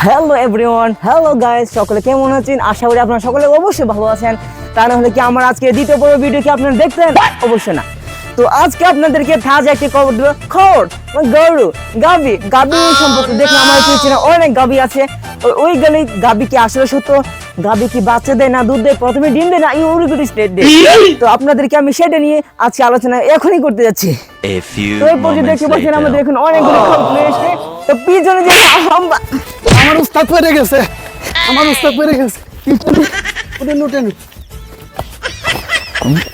Hello everyone, hello guys, সকলে কেমন আছেন? আশা করি আপনারা সকলে অবশ্যই ভালো আছেন। তা না হলে কি আমার আজকে দ্বিতীয় পর্ব ভিডিও কি আপনারা দেখতেন? অবশ্যই না। তো আজকে আপনাদেরকে তাজা একটি খবর দেব। খবর গরু গাবি সম্পর্কে দেখুন, আমার পিছনে অনেক গাবি আছে। ওই গাবি কি আসলে সত্য? গাবি কি বাচ্চা দেয় না দুধ দেয়, প্রথমে ডিম দেয় না ইউরিকুটি স্টেট দেয়? তো আপনাদেরকে আমি সেটা নিয়ে আজকে আলোচনা এখনই করতে যাচ্ছি। তো এই পর্যন্ত দেখতে পাচ্ছেন আমাদের এখন অনেকগুলো খবর এসেছে। তো পিছনে যে আমার উস্তাদ পড়ে গেছে, আমার উস্তাদ পড়ে গেছে। ওটা নোটে নি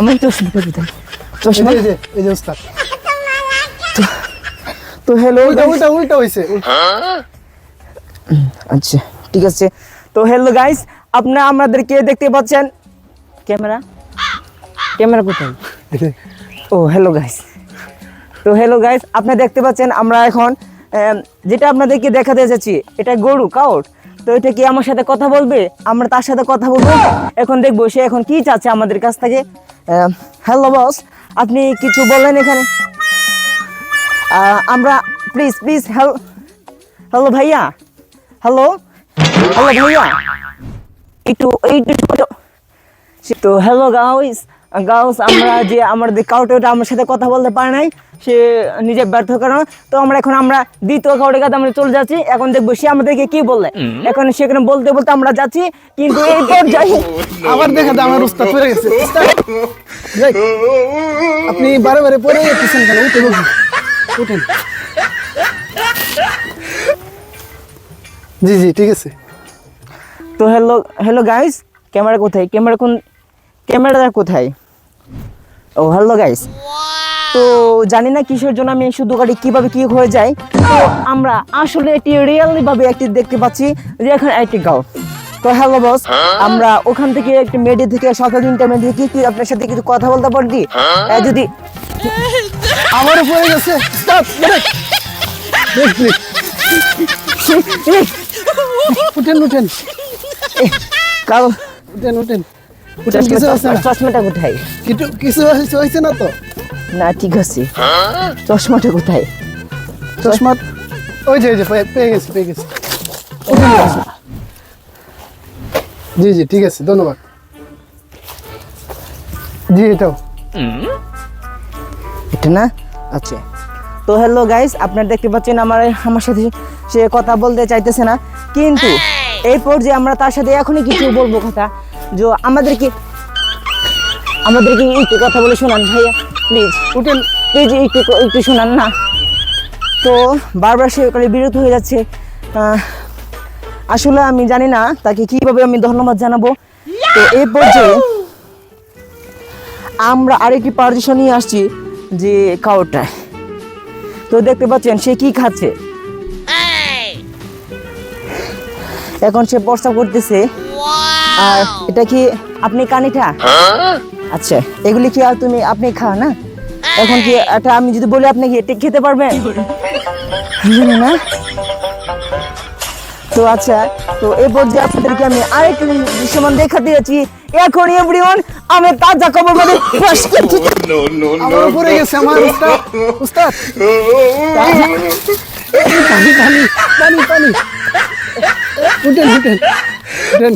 আমার চশমাটা কোথায়? চশমা এই যে উস্তাদ। তো হ্যালো, উল্টা হইছে। আচ্ছা ঠিক আছে। তো হ্যালো গাইস, আপনারা আমাদেরকে দেখতে পাচ্ছেন। ক্যামেরা কোথায়? ও হ্যালো গাইস। তো হ্যালো গাইস, আপনারা দেখতে পাচ্ছেন আমরা এখন যেটা আপনাদেরকে দেখাতে যাচ্ছি, এটা গরু কাউট। তো এটা কি আমার সাথে কথা বলবে? আমরা তার সাথে কথা বলবো। এখন দেখবো সে এখন কি চাচ্ছে আমাদের কাছ থেকে। হ্যালো বস, আপনি কিছু বললেন এখানে? আমরা প্লিজ হ্যালো ভাইয়া, হ্যালো ভাইয়া, একটু তো হ্যালো গাউস, আমরা যে আমাদের কাউটে আমার সাথে কথা বলতে পারে নাই, সে নিজে ব্যর্থ কারণ। তো আমরা দ্বিতীয় কাউটের কাছে আমরা চলে যাচ্ছি। এখন দেখবো সে আমাদেরকে কি বললে। এখন সেখানে বলতে আমরা যাচ্ছি, কিন্তু এই পর্যায়ে আবার দেখা যায় আমার উস্তাদ পড়ে গেছে। আপনি বারে পড়ে যাচ্ছেন কেন? উঠেন। জি ঠিক আছে। তো হ্যালো গাইস, ক্যামেরাটা কোথায়? ও হ্যালো গাইস, তো জানি না কিসের জন্য আমি শুধু গাড়ি কিভাবে কি হয়ে যায়। তো আমরা আসলে একটি রিয়েলি ভাবে একটি দেখতে পাচ্ছি যে এখানে একটি গাঁও। তো হ্যালো বস, আমরা ওখান থেকে একটি মেডি থেকে সকাল 3টা মেডি থেকে কি আপনার সাথে কিছু কথা বলতে পারি? যদি আমারও পড়ে গেছে। উঠেন চশমাটা কোথায়? কিছু হয়েছে না তো? না ঠিক আছে, চশমাটা কোথায়? চশমা ওই যে পেয়ে গেছি। জি ঠিক আছে, ধন্যবাদ। জি এটা না? আচ্ছা। তো হ্যালো গাইস, আপনারা দেখতে পাচ্ছেন আমার সাথে সে কথা বলতে চাইতেছে না, কিন্তু এই পর্যায়ে আমরা তার সাথে এখনই কিছু বলবো কথা। যে আমাদেরকে একটু কথা বলে শোনান ভাইয়া, প্লিজ একটু শোনান না। তো বারবার সে বিরত হয়ে যাচ্ছে। আসলে আমি জানি না তাকে কিভাবে আমি ধন্যবাদ জানাবো। তো এই পর্যায়ে আমরা আরেকটি পারমিশন নিয়ে আসছি যে কাউটায়। তো দেখতে পাচ্ছেন সে কি খাচ্ছে। এখন সে প্রস্তাব করতেছে। আর এটা কি আপনি কানিটা? আচ্ছা, এগুলি কি আর আপনি খাও না? এখন কি এটা আমি যদি বলি আপনি কি এটা খেতে পারবেন? জানি না। তো আচ্ছা, তো এই পর্যায়ে আপনাদেরকে আমি আরেকটু দৃশ্যমান দেখাতে যাচ্ছি। এখন এভরিওয়ান, আমি তাজা খবর মানে আমার পড়ে গেছে আমার উস্তাদ। পানি উঠেন